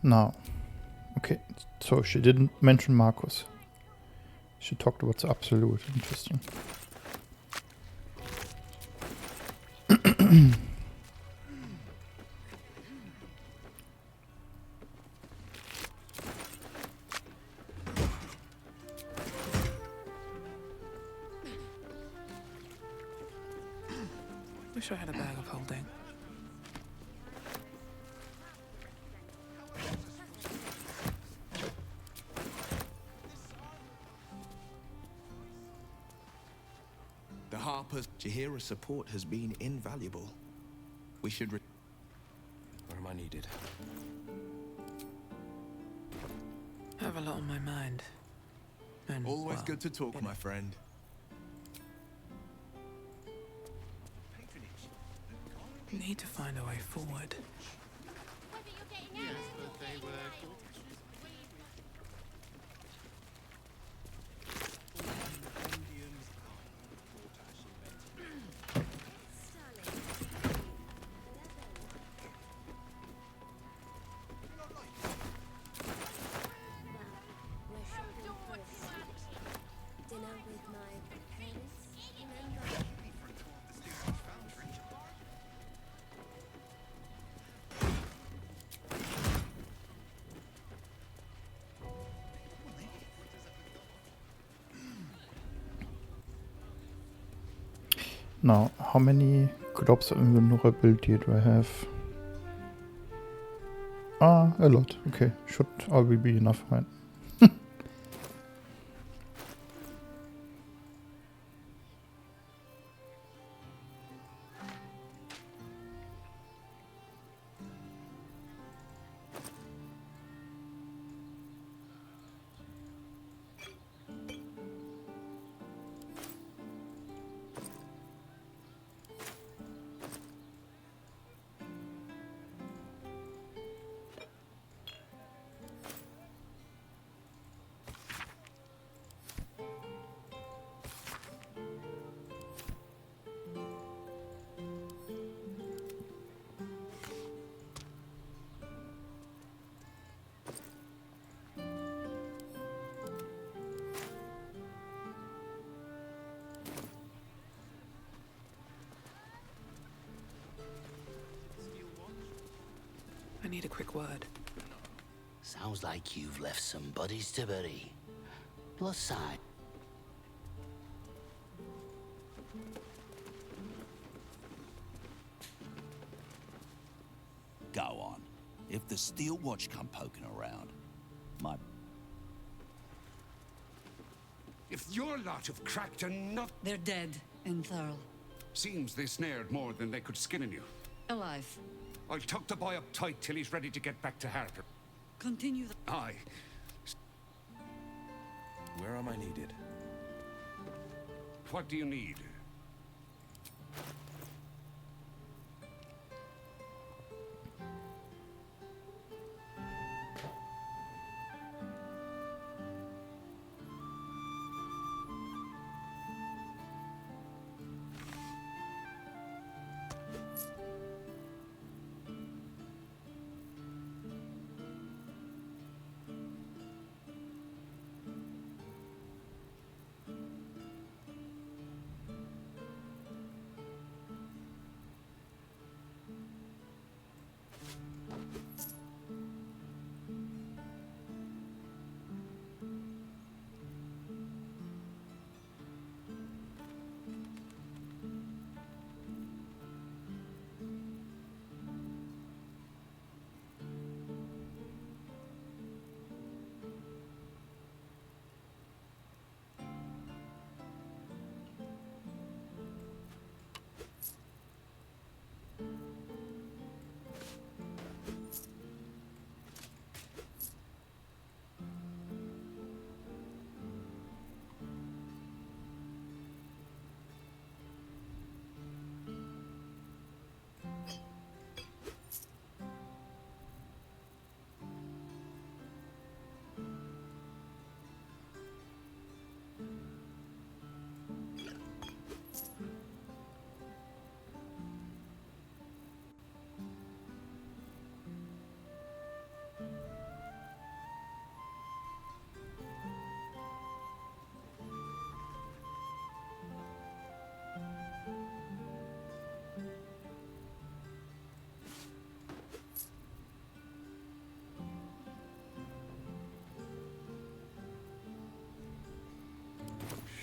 Now, okay, so she didn't mention Marcus. She talked about the Absolute. Interesting. Wish I had a bag of holding. The Harpers, Jahira's support has been invaluable. We should where am I needed? I have a lot on my mind. And, Always well, good to talk, my friend. Need to find a way forward. Now, how many globes of invulnerability do I have? Ah, a lot. Okay, should already be enough, right? I need a quick word. Sounds like you've left some buddies to bury. Plus side. Go on. If the Steel Watch come poking around, my... If your lot have cracked enough... They're dead in Thurl. Seems they snared more than they could skin in you. Alive. I'll tuck the boy up tight till he's ready to get back to Harper. Continue the... Aye. Where am I needed? What do you need?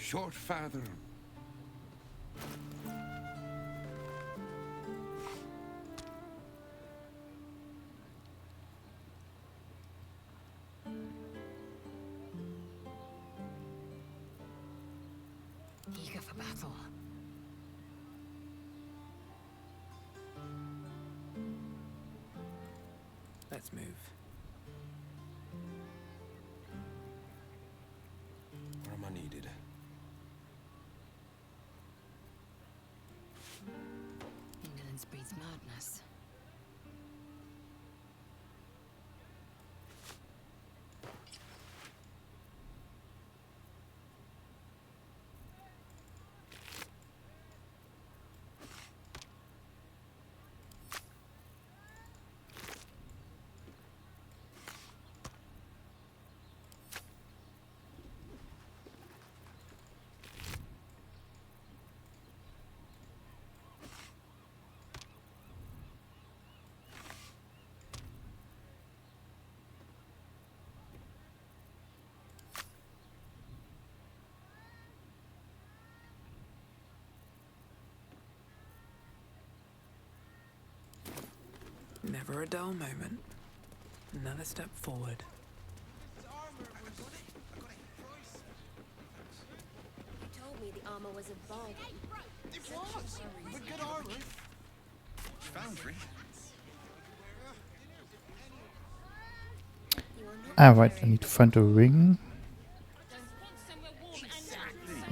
short father. Eager for battle. Let's move. Where am I needed? Indolence breeds madness. Never a dull moment. Another step forward. You told me the armor was a bargain. It was! But good armor! Foundry? Ah, right, I need to find a ring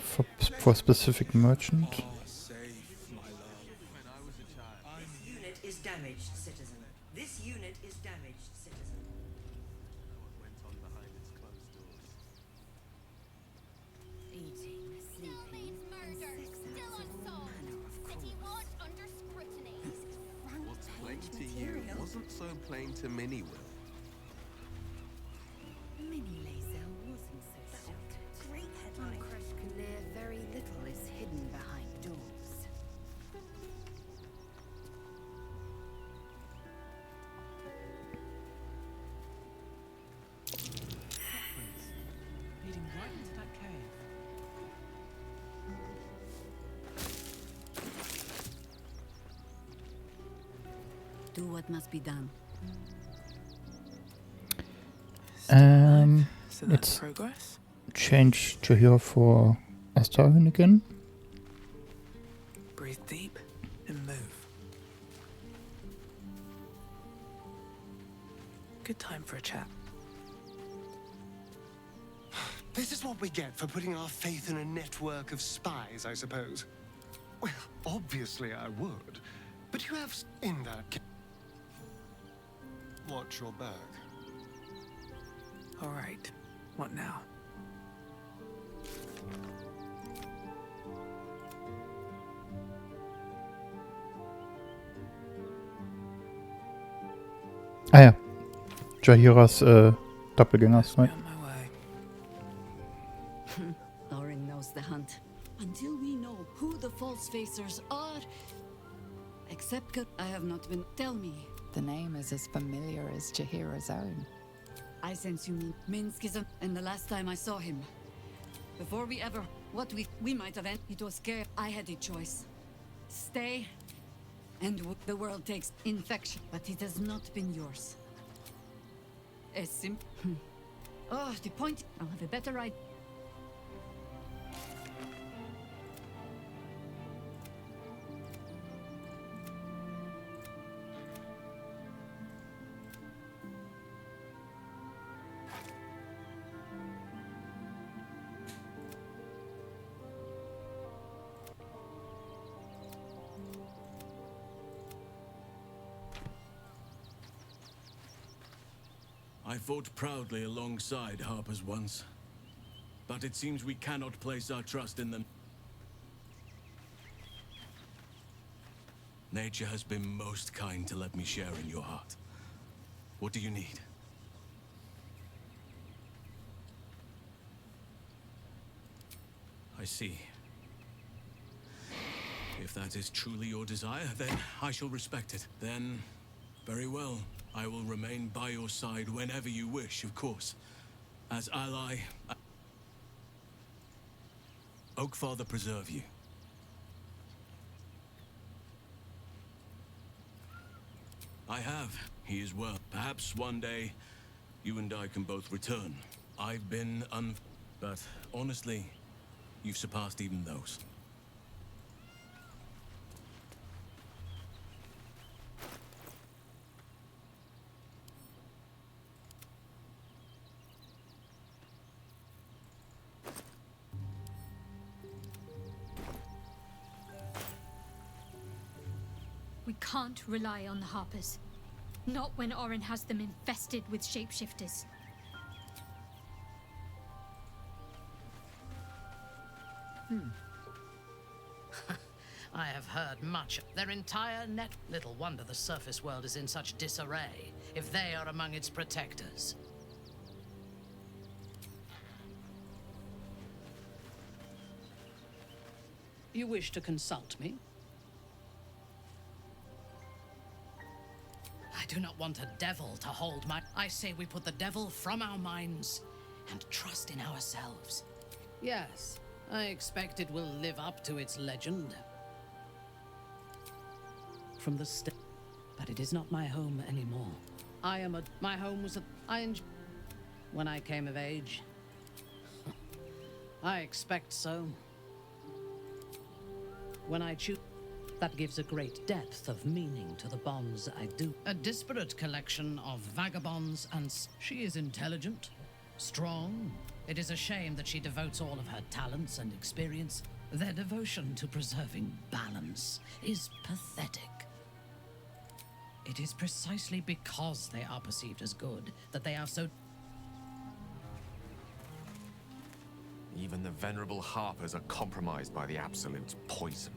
for a specific merchant. Unit is damaged, citizen. This unit is damaged, citizen. Eating, sleeping, and sex acts of all manner of cruelty. Under scrutiny. What's plain to you wasn't so plain to Minnie, Will. Mini Lazel wasn't so sheltered. Great headline. On Crush Clear, very little is hidden behind doors. Leading right into that cave. Do what must be done. So that's It's progress. change to here for Astarion again. Breathe deep and move. Good time for a chat. This is what we get for putting our faith in a network of spies, I suppose. Well, obviously I would. But you have in that. Watch your back. All right. What now? Ah ja. Jahiras Doppelgängers, right? On my way. Lauren knows the hunt. Until we know who the false facers are. Except I have not been. Tell me. The name is as familiar as Jahira's own. I sense you mean Minsk is and the last time I saw him. Before we ever what we might have it was scary. I had a choice. Stay and the world takes infection, but it has not been yours. A simple. Oh, the point. I'll have a better idea. I fought proudly alongside Harpers once, but it seems we cannot place our trust in them. Nature has been most kind to let me share in your heart. What do you need? I see. If that is truly your desire, then I shall respect it. Then, very well. I will remain by your side whenever you wish, of course. As ally... Oakfather preserve you. I have. He is well. Perhaps one day, you and I can both return. I've been but honestly, you've surpassed even those. We can't rely on the Harpers. Not when Orin has them infested with shapeshifters. I have heard much. Their entire net. Little wonder the surface world is in such disarray, if they are among its protectors. You wish to consult me? I do not want a devil to hold my... I say we put the devil from our minds and trust in ourselves. Yes, I expect it will live up to its legend. From the but it is not my home anymore. My home was when I came of age. I expect so. When I choose... That gives a great depth of meaning to the bonds I do. A disparate collection of vagabonds and... She is intelligent, strong. It is a shame that she devotes all of her talents and experience. Their devotion to preserving balance is pathetic. It is precisely because they are perceived as good that they are so... Even the venerable Harpers are compromised by the Absolute's poison.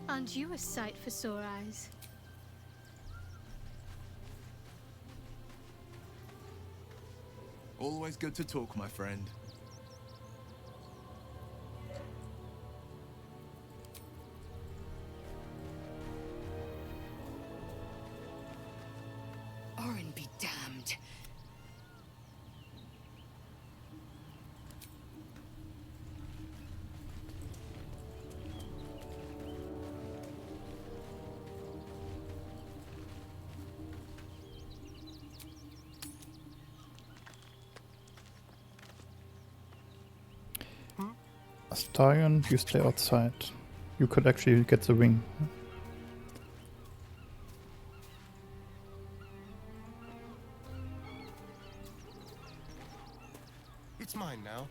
Aren't you a sight for sore eyes? Always good to talk, my friend. Orin be damned. Astarion, you stay outside. You could actually get the ring. It's mine now.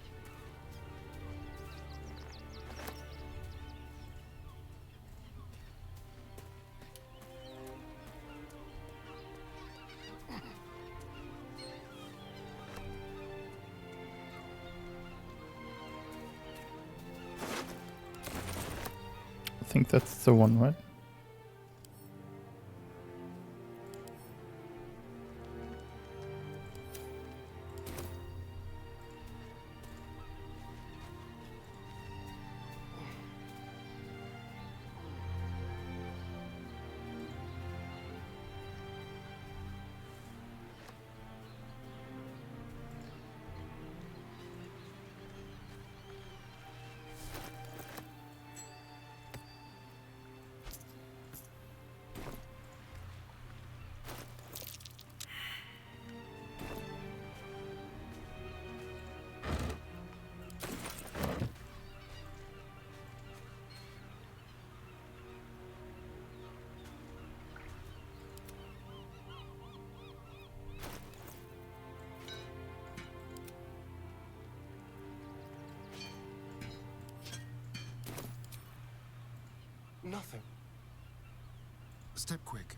I think that's the one, right? Nothing. Step quick.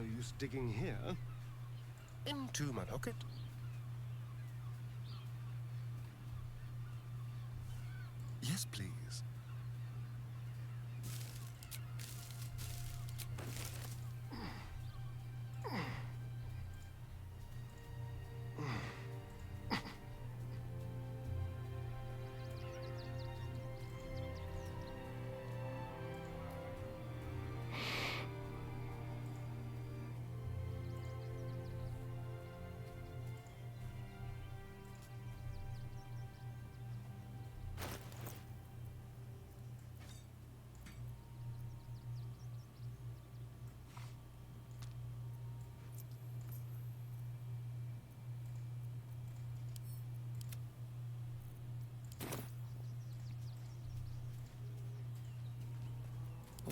use digging here. Into my pocket. Yes, please.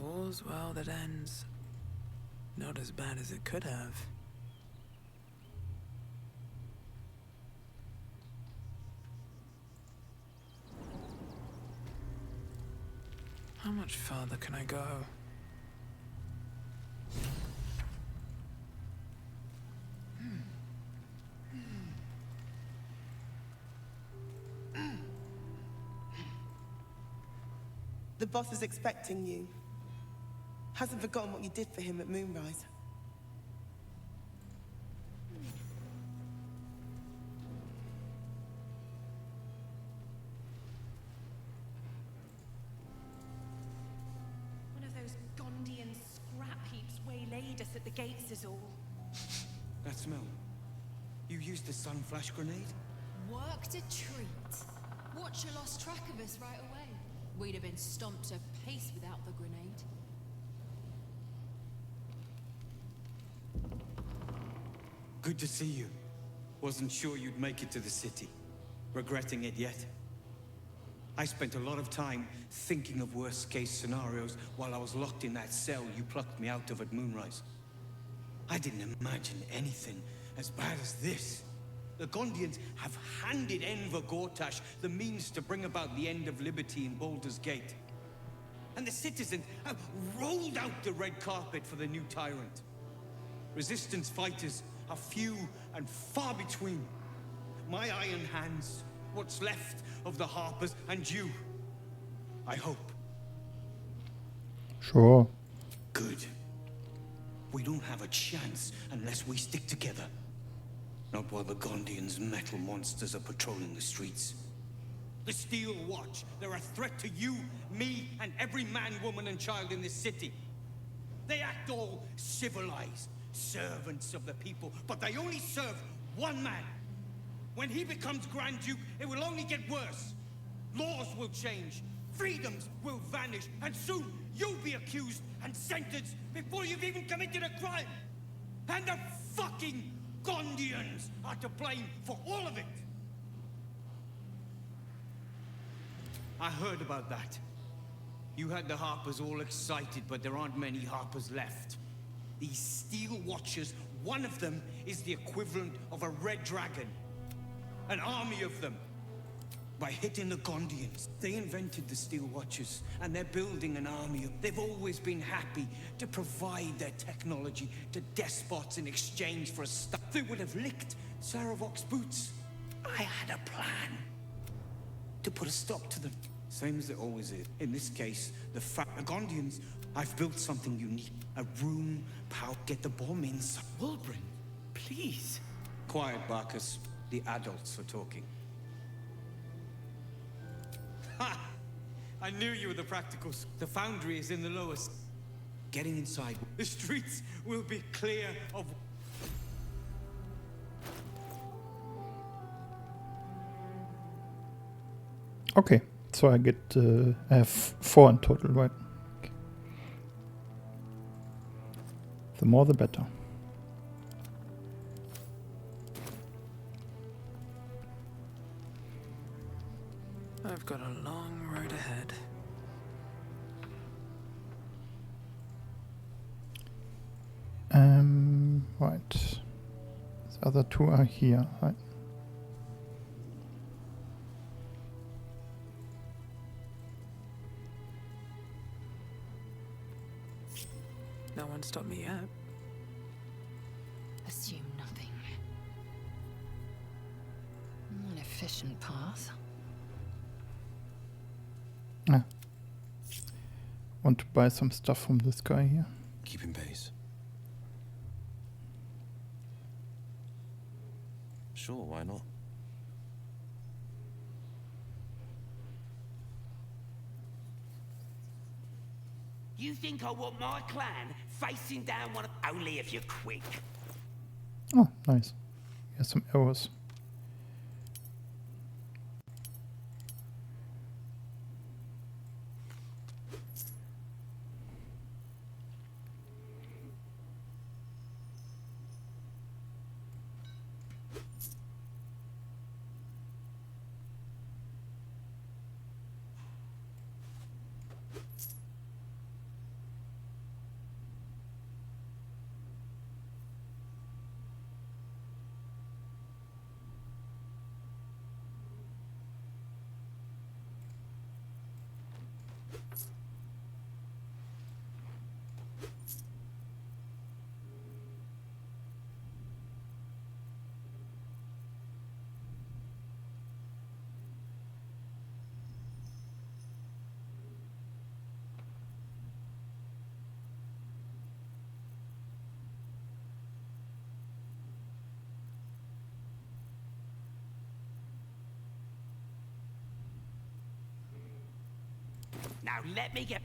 All's well that ends. Not as bad as it could have. How much farther can I go? The boss is expecting you. Hasn't forgotten what you did for him at Moonrise. One of those Gondian scrap heaps waylaid us at the gates is all. That smell. You used the sun flash grenade? Worked a treat. Watcher lost track of us right away. We'd have been stomped to pace without the grenade. Good to see you. Wasn't sure you'd make it to the city. Regretting it yet? I spent a lot of time thinking of worst-case scenarios while I was locked in that cell you plucked me out of at Moonrise. I didn't imagine anything as bad as this. The Gondians have handed Enver Gortash the means to bring about the end of liberty in Baldurs Gate. And the citizens have rolled out the red carpet for the new tyrant. Resistance fighters are few and far between. My iron hands, what's left of the Harpers, and you. I hope. Sure. Good. We don't have a chance unless we stick together. Not while the Gondians' metal monsters are patrolling the streets. The Steel Watch, they're a threat to you, me, and every man, woman, and child in this city. They act all civilized, servants of the people, but they only serve one man. When he becomes Grand Duke, it will only get worse. Laws will change, freedoms will vanish, and soon you'll be accused and sentenced before you've even committed a crime. And the fucking Gondians are to blame for all of it. I heard about that. You had the Harpers all excited, but there aren't many Harpers left. These Steel Watchers, one of them is the equivalent of a red dragon. An army of them. By hitting the Gondians, they invented the Steel Watchers, and they're building an army. They've always been happy to provide their technology to despots in exchange for a stuff. They would have licked Saravok's boots. I had a plan to put a stop to them. Same as it always is. In this case, the Gondians, I've built something unique. A room, power, get the bomb inside. Wulbren, please. Quiet, Barkus. The adults are talking. Ha! I knew you were the practicals. The foundry is in the lowest. Getting inside. The streets will be clear of... Okay, so I get, I have 4 in total, right? Okay. The more the better. I've got a long road ahead. Right. The other 2 are here, right? No one stopped me yet. efficient path. Ah. Want to buy some stuff from this guy here. Keeping pace. Sure, why not? You think I want my clan facing down one of... Only if you're quick. Oh, nice. Here's some arrows. Now let me get...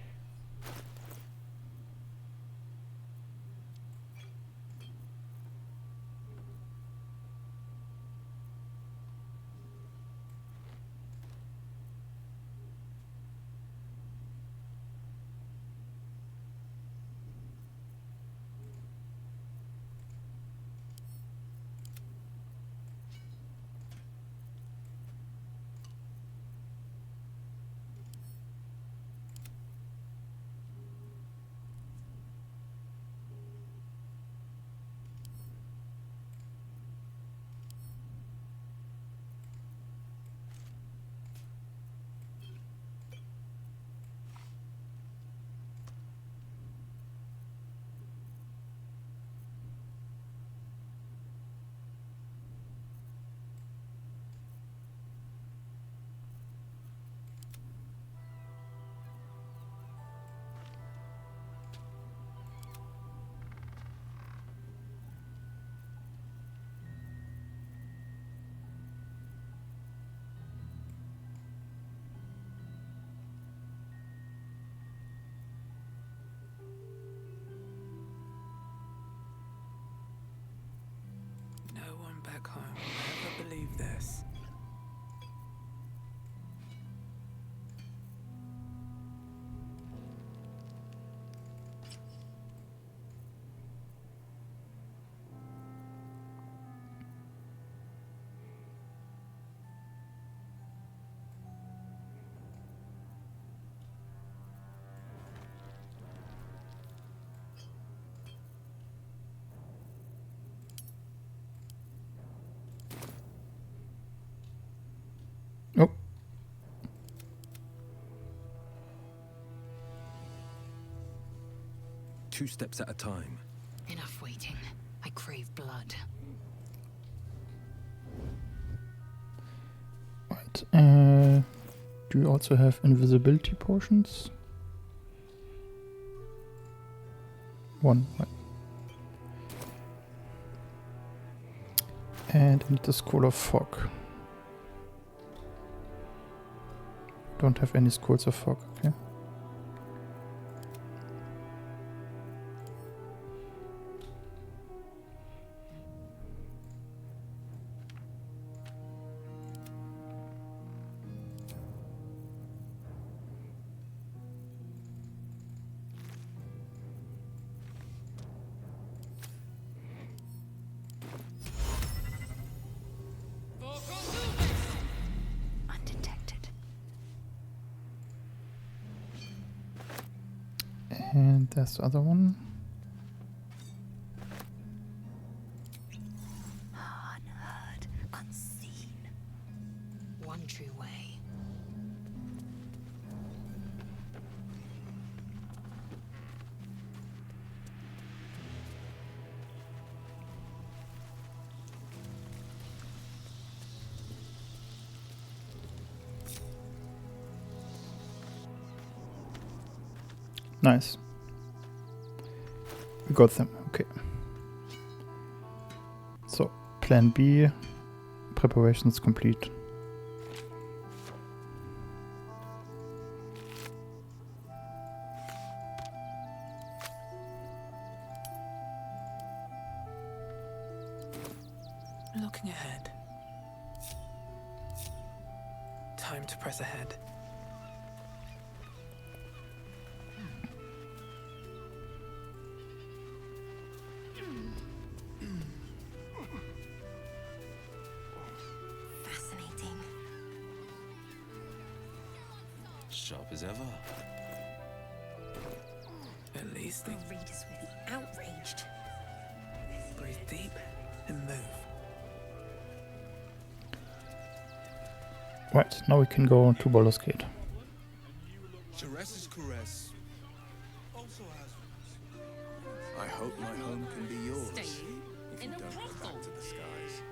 No one back home will ever believe this. Oh. Two steps at a time. Enough waiting. I crave blood. Right. Do you also have invisibility potions? One, right. And I need the scroll of fog. Don't have any scrolls of fog, okay. Undetected. And there's the other one. Unheard, unseen. One true way. Nice. We got them. Okay. So, plan B. Preparations complete. Looking ahead. Time to press ahead. Fascinating. Sharp as ever. At least Our readers will be outraged. breathe deep and move. Right, now we can go to Baldur's Gate. Ceres's caress also has. I hope my home can be yours. Staying if in you a don't go brothel. back to the skies.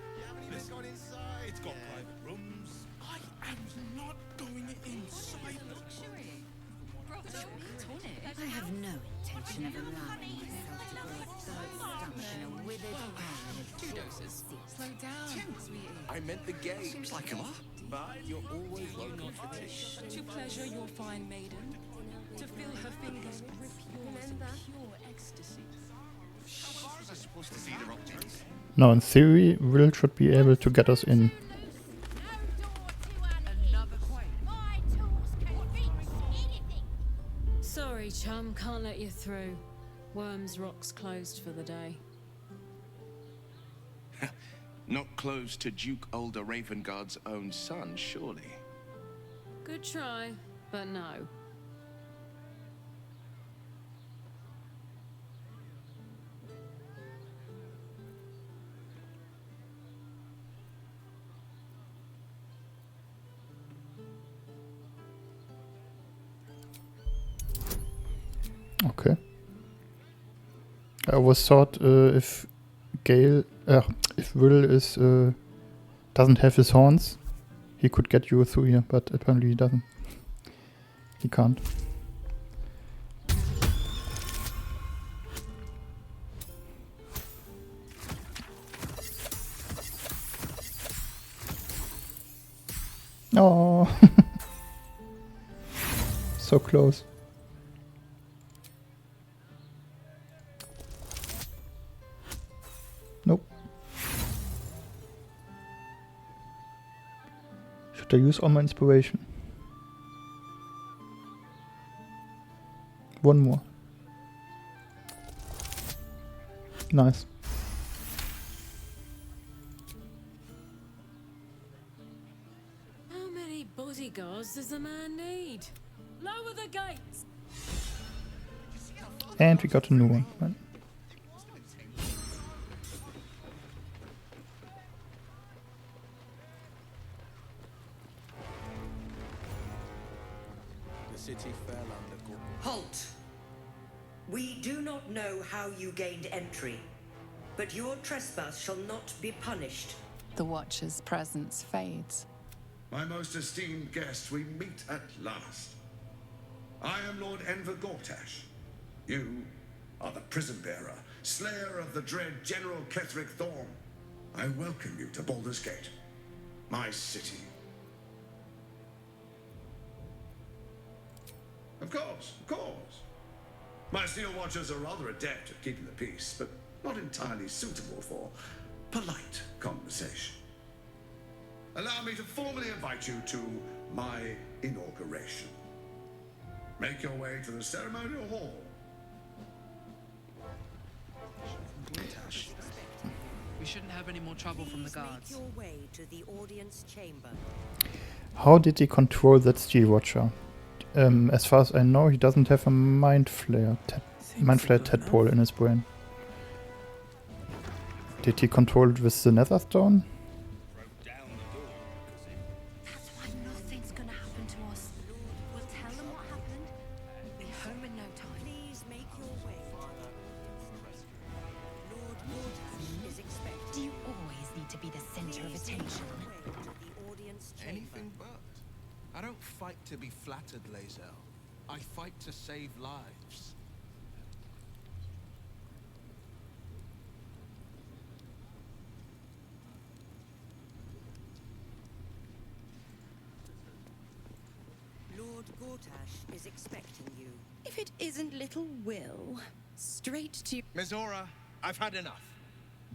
It's got inside. It's got private rooms. I am not going inside. I have no intention of allowing myself to grow a third stump in a withered island. 2 doses. Slow down, sweetie. I meant the game. Seems like a lot. But you're always welcome for tea. To pleasure your fine maiden, to feel her fingers grip yours in pure ecstasy. How was I supposed to see the objects? Now, in theory, Will should be able to get us in. Sorry, chum, can't let you through. Worms Rock's closed for the day. Not close to Duke Older Ravengard's own son, surely. Good try, but no. Okay. I was thought if Will is doesn't have his horns, he could get you through here, but apparently he doesn't. He can't. Oh, so close. Nope. Should I use all my inspiration? One more. Nice. How many bodyguards does a man need? Lower the gates! And we got a new one. Right. The city fell under. Halt! We do not know how you gained entry, but your trespass shall not be punished. The Watcher's presence fades. My most esteemed guest, we meet at last. I am Lord Enver Gortash. You are the prison bearer, slayer of the dread General Ketheric Thorm. I welcome you to Baldur's Gate, my city. Of course, of course. My Steel Watchers are rather adept at keeping the peace, but not entirely suitable for polite conversation. Allow me to formally invite you to my inauguration. Make your way to the ceremonial hall. We shouldn't have any more trouble from the guards. Make your way to the audience chamber. How did he control that Steel Watcher? As far as I know, he doesn't have a mind flare tadpole in his brain. Did he control it with the Netherstone? That's why nothing's gonna happen to us. We'll tell them what happened. Be home in no time. Please make your way. Lord Gortash is expected. Do you always need to be the center of attention? Anything but. I don't fight to be flattered, Lae'zel. I fight to save lives. Lord Gortash is expecting you. If it isn't little Will, straight to... Miss Aura, I've had enough.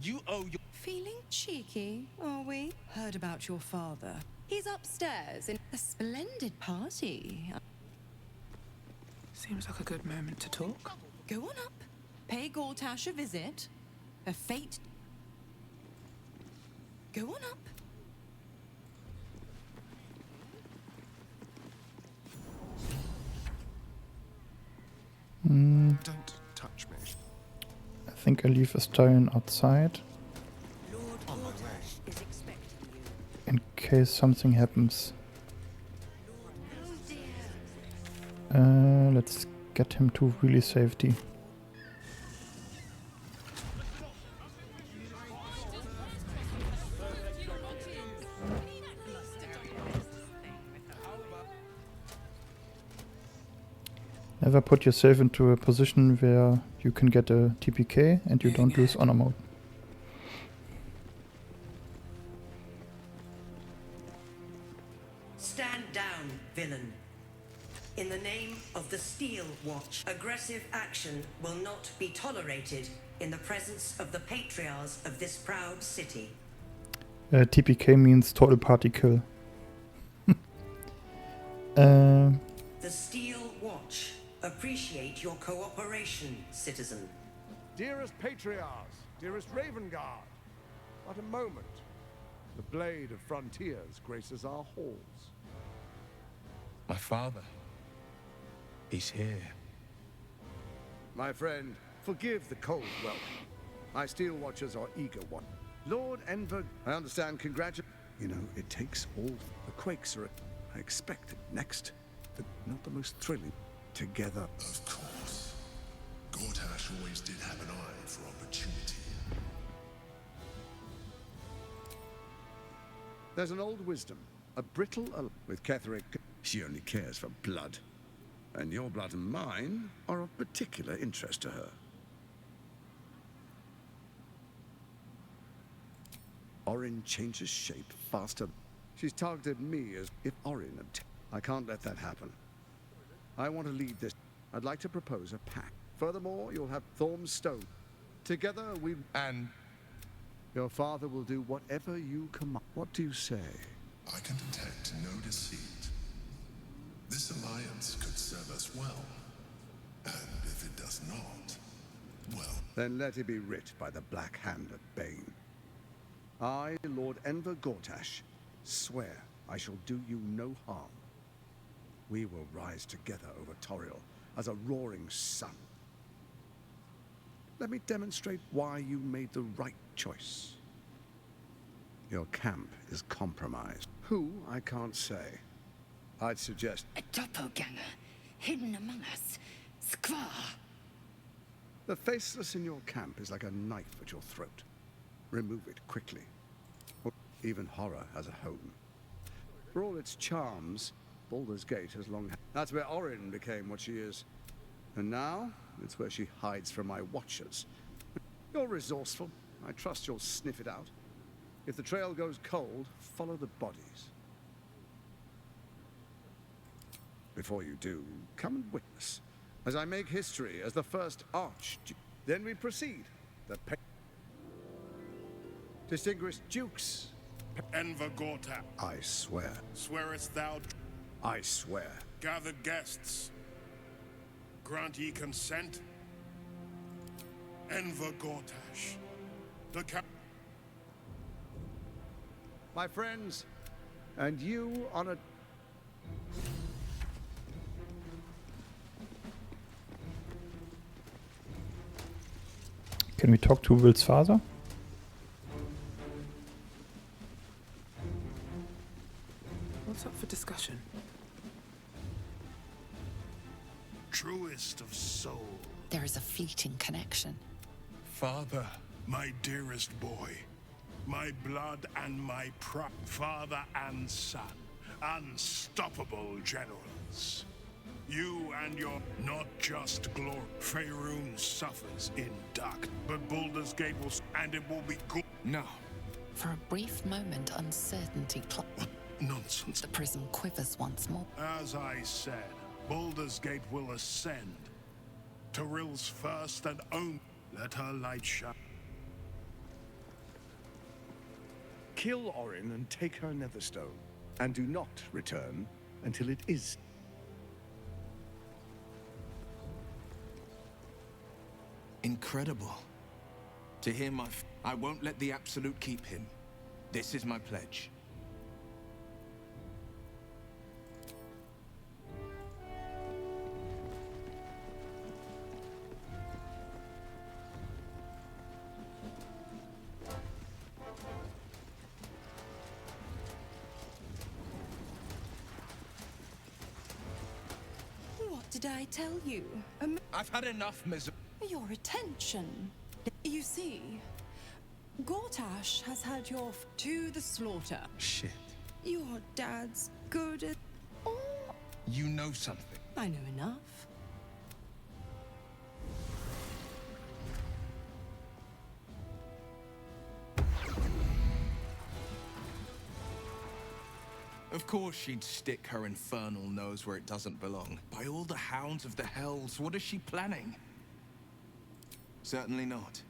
You owe your... Feeling cheeky, are we? Heard about your father. He's upstairs in a splendid party. Seems like a good moment to talk. Go on up. Pay Gortash a visit. A fate... Go on up. Don't touch me. I think I leave a stallion outside. Lord Gortash is expecting you. In case something happens. Let's get him to really safety. Never put yourself into a position where you can get a TPK and you don't lose honor mode. Stand down, villain. In the name of the Steel Watch, aggressive action will not be tolerated in the presence of the patriarchs of this proud city. TPK means total party kill. The Steel Watch appreciate your cooperation, citizen. Dearest Patriarchs, dearest Raven Guard, what a moment. The blade of frontiers graces our halls. My father. He's here. My friend, forgive the cold welcome. My Steel Watchers are eager one. Lord Enver, I understand, You know, it takes all. The Quakes are, I expect, next. Not the most thrilling. Together. Of course. Gortash always did have an eye for opportunity. There's an old wisdom. A brittle with Ketherick. She only cares for blood. And your blood and mine are of particular interest to her. Orin changes shape faster. She's targeted me as if Orin had... I can't let that happen. I want to lead this. I'd like to propose a pact. Furthermore, you'll have Thorm's stone. Together we... And... Your father will do whatever you command. What do you say? I can detect no deceit. This alliance could serve us well. And if it does not, well... Then let it be writ by the black hand of Bane. I, Lord Enver Gortash, swear I shall do you no harm. We will rise together over Toriel as a roaring sun. Let me demonstrate why you made the right choice. Your camp is compromised. Who, I can't say. I'd suggest... A doppelganger, hidden among us. Squaw! The faceless in your camp is like a knife at your throat. Remove it quickly. Even horror has a home. For all its charms, Baldurs Gate has long... That's where Orin became what she is. And now, it's where she hides from my watchers. You're resourceful. I trust you'll sniff it out. If the trail goes cold, follow the bodies. Before you do, come and witness, as I make history as the first Archduke. Then we proceed. Distinguished dukes. Enver Gortash. I swear. Swearest thou? I swear. Gathered guests. Grant ye consent? Enver Gortash. The cap... My friends, and you on a... Can we talk to Will's father? What's up for discussion? Truest of soul. There is a fleeting connection. Father, my dearest boy. My blood and my father and son. Unstoppable generals. You and your not just glory. Faerun suffers in dark, but Baldur's Gate will, and it will be good. No. For a brief moment, uncertainty What nonsense. The prism quivers once more. As I said, Baldur's Gate will ascend. Tyrill's first and only. Let her light shine. Kill Orin and take her Netherstone. And do not return until it is. Incredible. To hear I won't let the Absolute keep him. This is my pledge. What did I tell you? I've had enough, Miss. Your attention. You see, Gortash has had your to the slaughter. Shit. Your dad's good at... Oh, You know something. I know enough. Of course she'd stick her infernal nose where it doesn't belong. By all the hounds of the hells, what is she planning? Certainly not.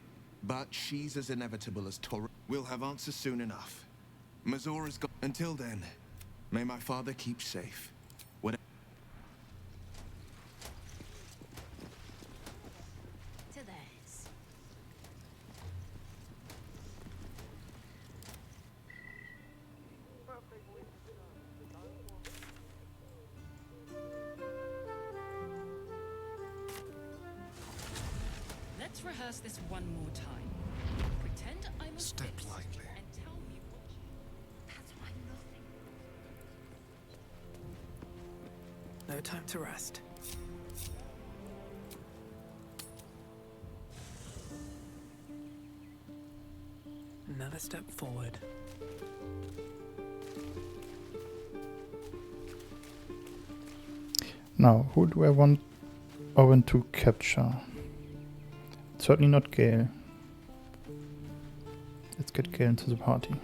But she's as inevitable as Tor. We'll have answers soon enough. Mazora's got... Until then, may my father keep safe. Whatever. To theirs. Let's rehearse this one more time. Pretend I'm a Step fist lightly. and tell me what you... That's why nothing. No time to rest. Another step forward. Now, who do I want Owen to capture? Certainly not Gale. Let's get Gale into the party.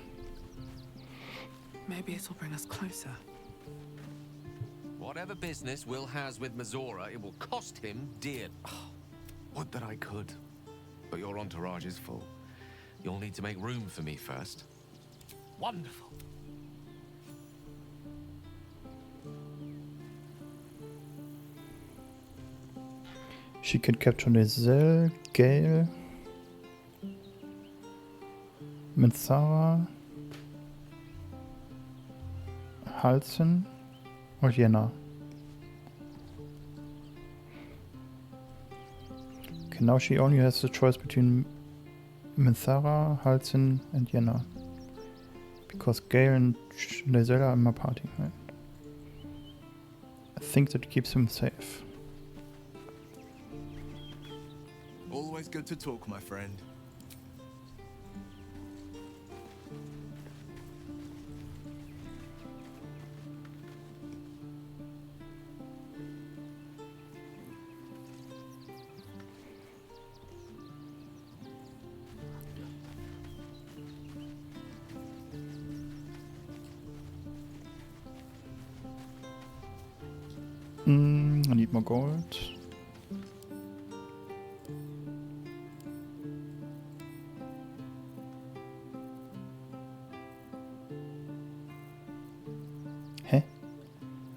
Maybe it'll bring us closer. Whatever business Will has with Mazora, it will cost him dear. Oh, would that I could. But your entourage is full. You'll need to make room for me first. Wonderful. She can capture Lizelle, Gale, Minthara, Halsin or Yenna. Okay, now she only has the choice between Minthara, Halsin and Yenna. Because Gale and Lizelle are in my party, right? I think that keeps him safe. Always good to talk, my friend. I need more gold. Hä?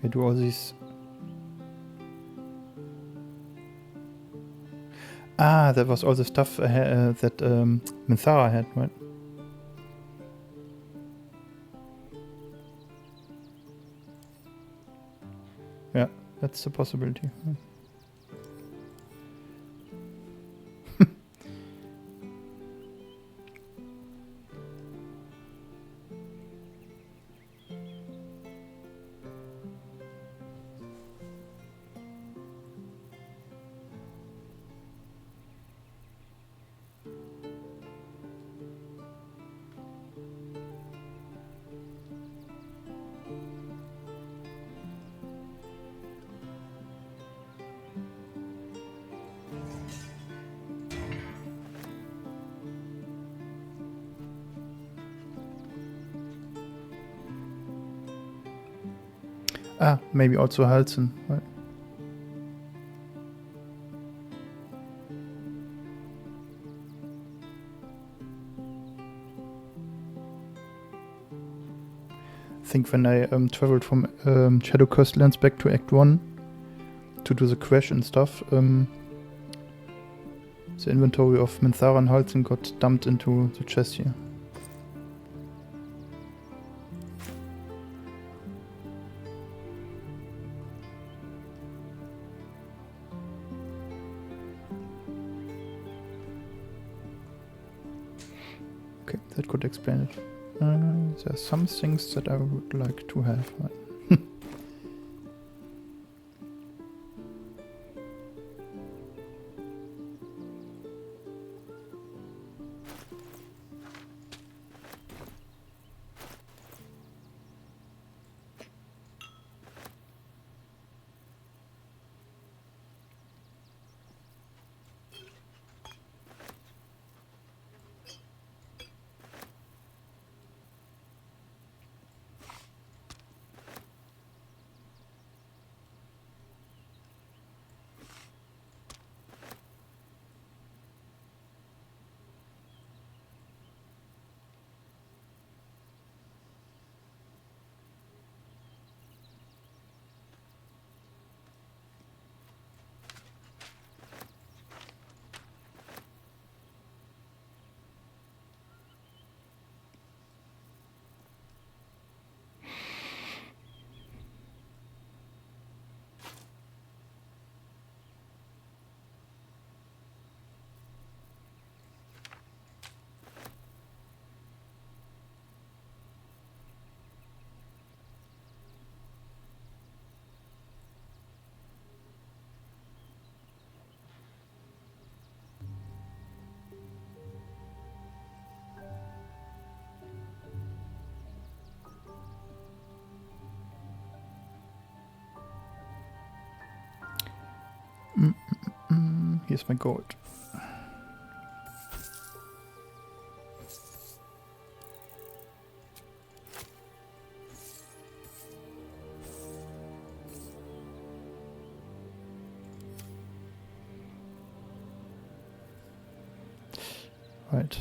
Where do all these... Ah, that was all the stuff that Minthara had, right? Yeah, that's a possibility. Maybe also Halzen, right? I think when I traveled from Shadow Coastlands back to Act 1 to do the crash and stuff, the inventory of Minthara and Halzen got dumped into the chest here. Okay, that could explain it. There are some things that I would like to have. Here's my gold. Right.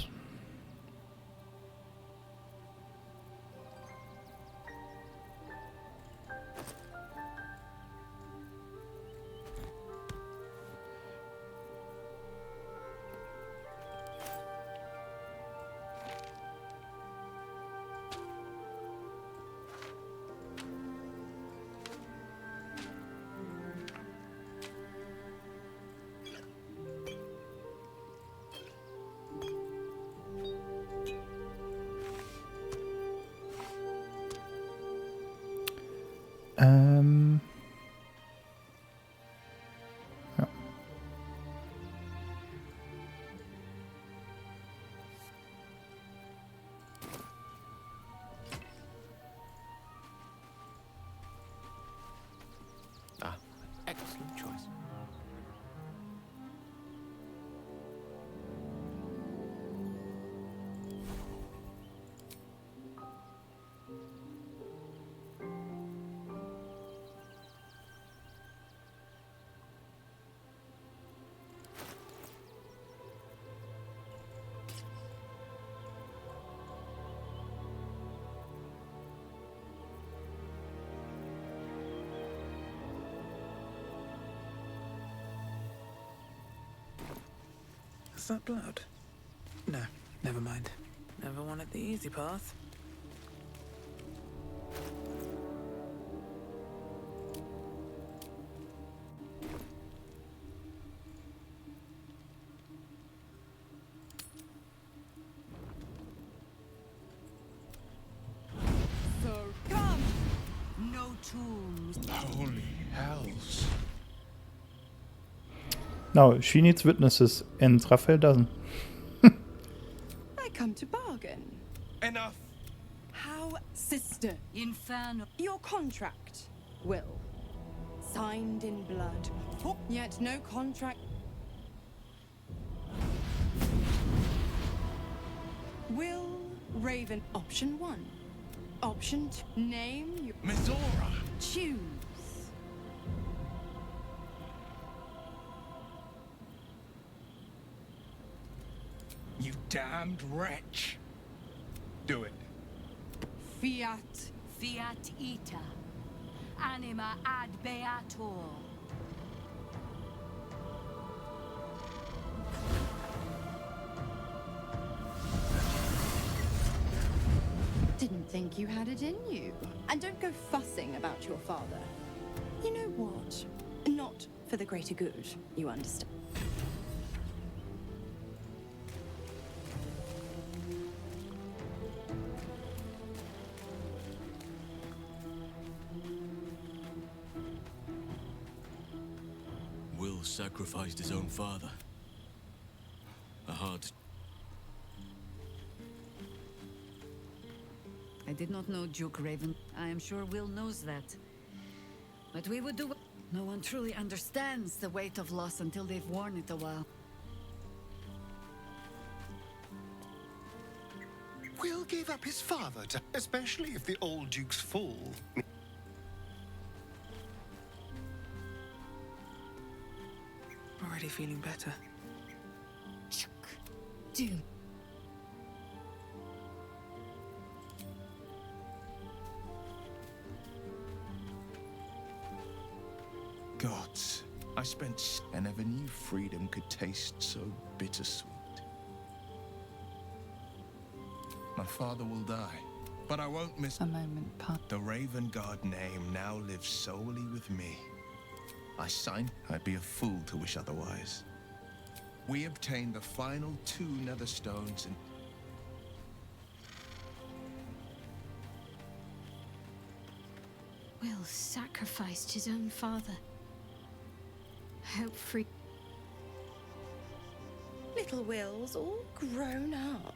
Ja. Excellent choice. Is that blood? No, never mind. Never wanted the easy path. So come! No tombs. Holy hells. No, she needs witnesses and Raphael doesn't. I come to bargain. Enough. How, sister? Inferno. Your contract, will. Signed in blood. Yet no contract. Will Raven. Option 1. Option name your Mizora! choose. You damned wretch. Do it. Fiat. Fiat ita. Anima ad beator. Didn't think you had it in you. And don't go fussing about your father. You know what? Not for the greater good, you understand. Will sacrificed his own father. A hard... I did not know Duke Raven. I am sure Will knows that. But we would do... No one truly understands the weight of loss until they've worn it a while. Will gave up his father to... Especially if the old Duke's full. Already feeling better. Doom. Gods, I spent... I never knew freedom could taste so bittersweet. My father will die, but I won't miss... A moment passed. The Raven Guard name now lives solely with me. I signed... I'd be a fool to wish otherwise. We obtained the final 2 nether stones and... Will sacrificed his own father. Hope free. Little Will's all grown up.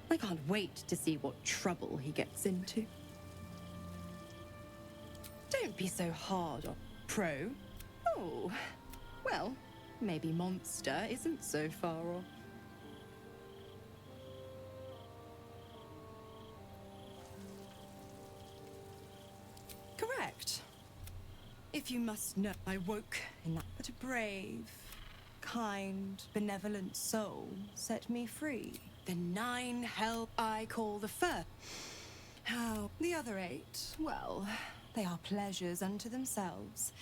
I can't wait to see what trouble he gets into. Don't be so hard on Pro. Oh, well, maybe Monster isn't so far off. Correct. If you must know, I woke in that, but a brave, kind, benevolent soul set me free. The 9 hell I call the first. How the other 8, well, they are pleasures unto themselves.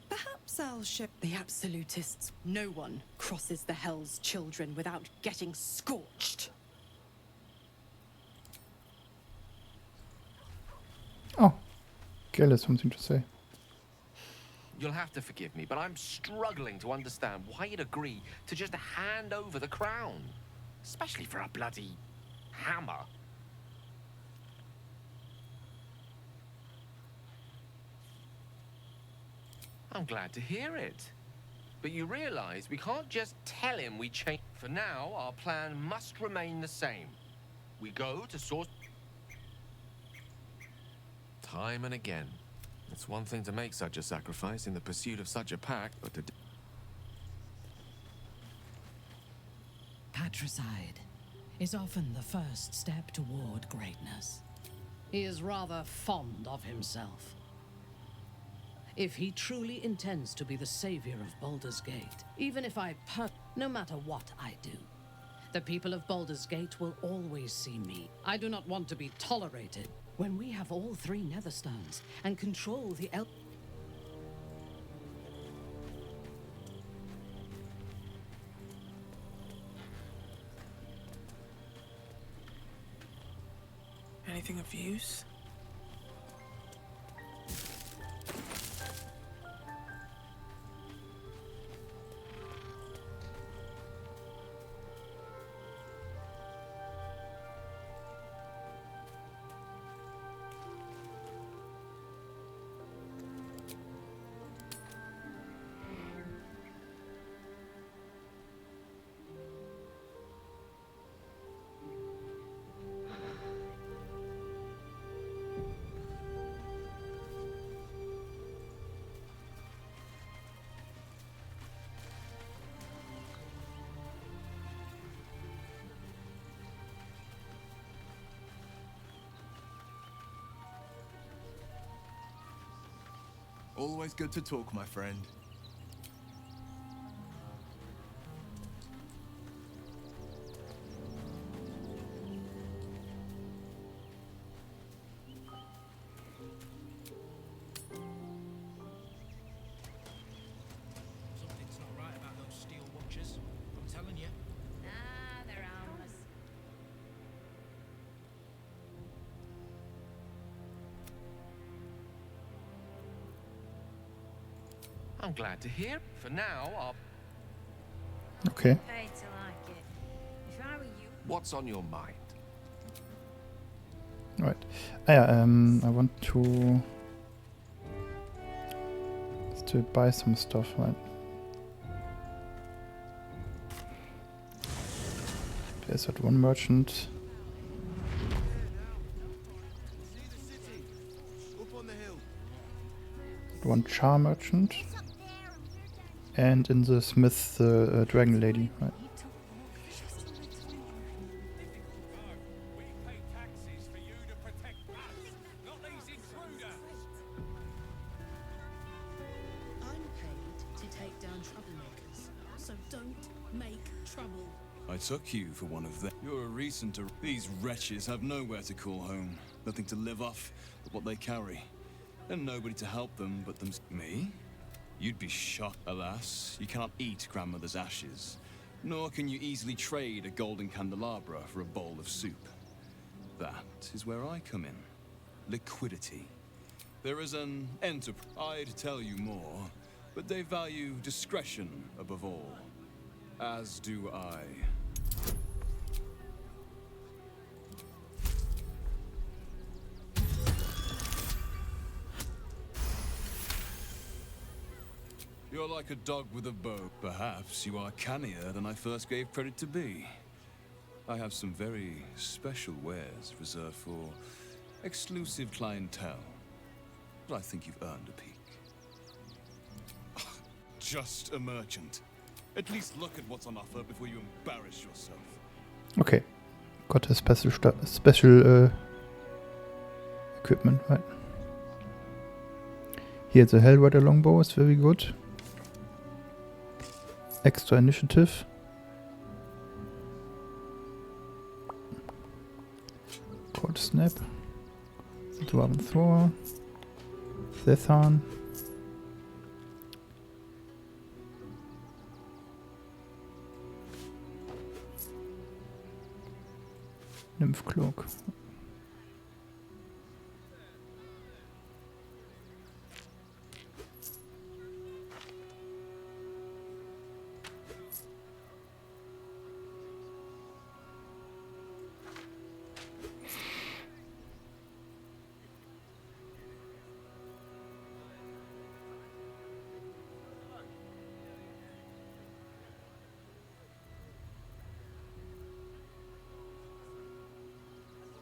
Perhaps I'll ship the absolutists. No one crosses the Hell's Children without getting scorched. Oh, Gale has something to say. You'll have to forgive me, but I'm struggling to understand why you'd agree to just hand over the crown. Especially for a bloody hammer. I'm glad to hear it. But you realize we can't just tell him we changed. For now, our plan must remain the same. We go to source... Time and again. It's one thing to make such a sacrifice in the pursuit of such a pact, but to... Patricide is often the first step toward greatness. He is rather fond of himself. If he truly intends to be the savior of Baldurs Gate, even if no matter what I do, the people of Baldurs Gate will always see me. I do not want to be tolerated. When we have all 3 Netherstones and control the Anything of use? Always good to talk, my friend. Something's not right about those steel watchers. I'm telling you. Ah, they're harmless. I'm glad to hear. For now, I'll... Okay. Hate to like it. If I were you... What's on your mind? Right. I want to still buy some stuff, right? There's that one merchant. One charm merchant. And in the smith, the dragon lady, right? I'm paid to take down troublemakers, so don't make trouble. I took you for one of them. You're a recent... These wretches have nowhere to call home. Nothing to live off but what they carry. And nobody to help them but them... Me? You'd be shocked. Alas, you cannot eat grandmother's ashes. Nor can you easily trade a golden candelabra for a bowl of soup. That is where I come in. Liquidity. There is an enterprise. I'd tell you more, but they value discretion above all. As do I. You're like a dog with a bow. Perhaps you are cannier than I first gave credit to be. I have some very special wares reserved for exclusive clientele. But I think you've earned a peek. Just a merchant. At least look at what's on offer before you embarrass yourself. Okay. Got a special equipment, right? Here the Hellrider longbow is very good. Extra initiative. Cold snap. Dwarven thrower. Thethan. Nymph cloak.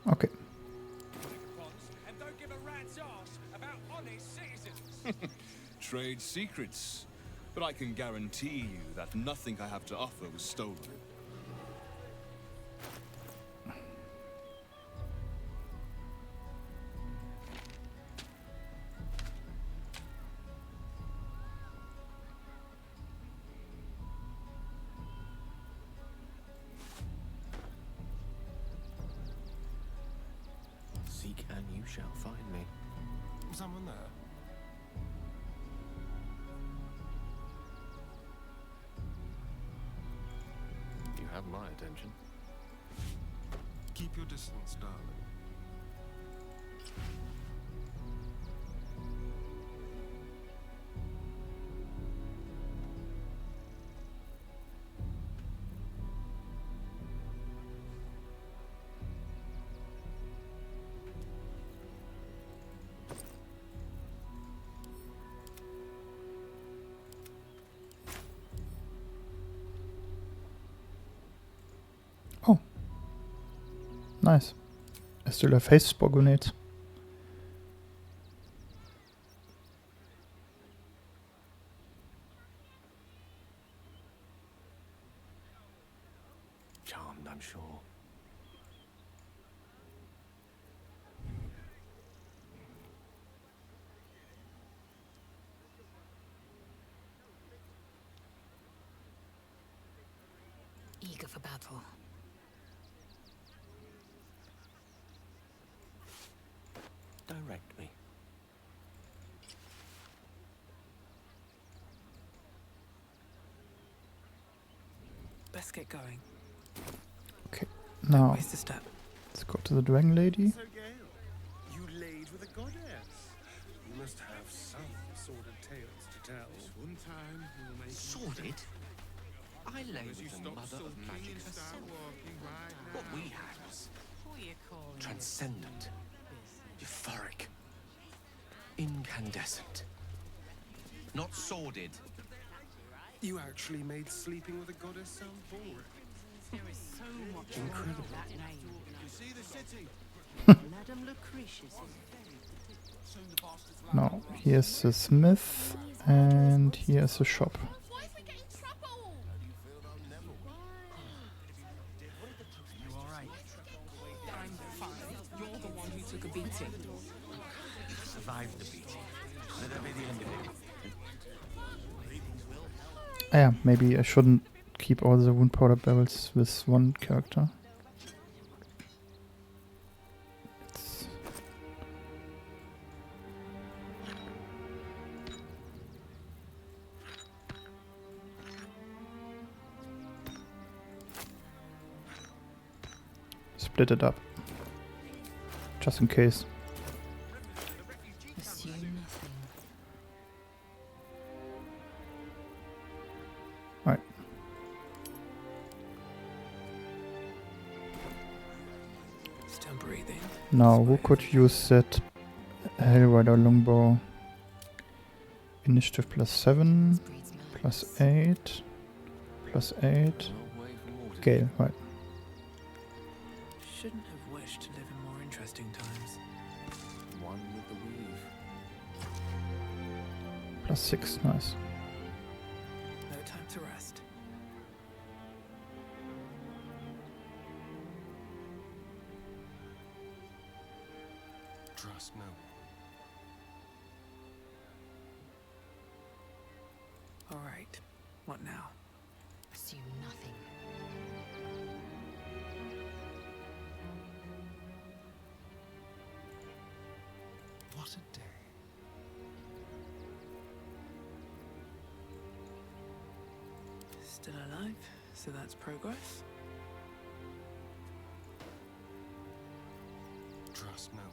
Okay. And don't give a rat's ass about honest citizens. Trade secrets. But I can guarantee you that nothing I have to offer was stolen. Seek and you shall find me. Someone there? You have my attention. Keep your distance, darling. Oh. Nice. I still have haste spore grenades. Charmed, I'm sure. battle. Direct me. Best get going. Okay, now Waste a step. let's go to the Dragon Lady. So Gale, you laid with a goddess. You must have some sordid tales to tell. One time we will make Sordid? I lay with the mother of magic herself. What we had was transcendent, euphoric, incandescent. Not sordid. You actually made sleeping with a goddess sound boring. There is so much Incredible. more to that name. You see the city? Madame Lucretius is Now, here's the smith, and here's the shop. You alright? I'm fine. You're the one who took a beating. Survived the beating. Let that be the end of it. Ah, yeah, maybe I shouldn't keep all the wound powder barrels with one character. Let's split it up, just in case. Assume nothing. Right. Still breathing. Now, who could use that Hellrider longbow? Initiative +7, +8, +8. Gale, right. Shouldn't have wished to live in more interesting times. One with the weave. +6, nice. No time to rest. Trust no one. All right. What now? Assume nothing. What a day. Still alive, so that's progress. Trust no one.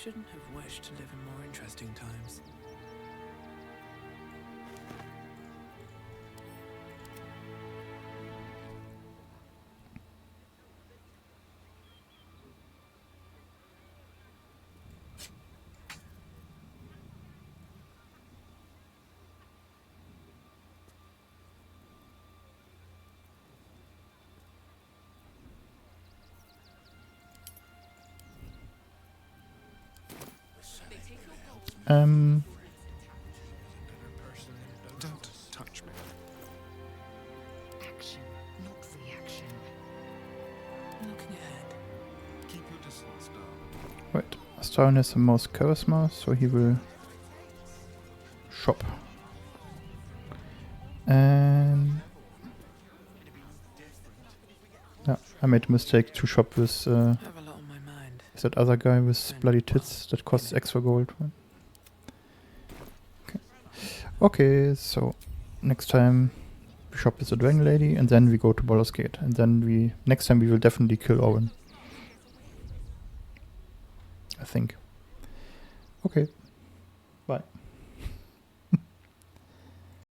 Shouldn't have wished to live in more interesting times. Don't touch me. Action, not reaction. Looking ahead. Keep your distance down. Right, Astarion has the most charisma, so he will shop. And yeah, I made a mistake to shop with that other guy with Bloody Tits that costs extra gold. Right? Okay, so next time we shop with the Dragon Lady, and then we go to Baldur's Gate, and then next time we will definitely kill Owen. I think. Okay.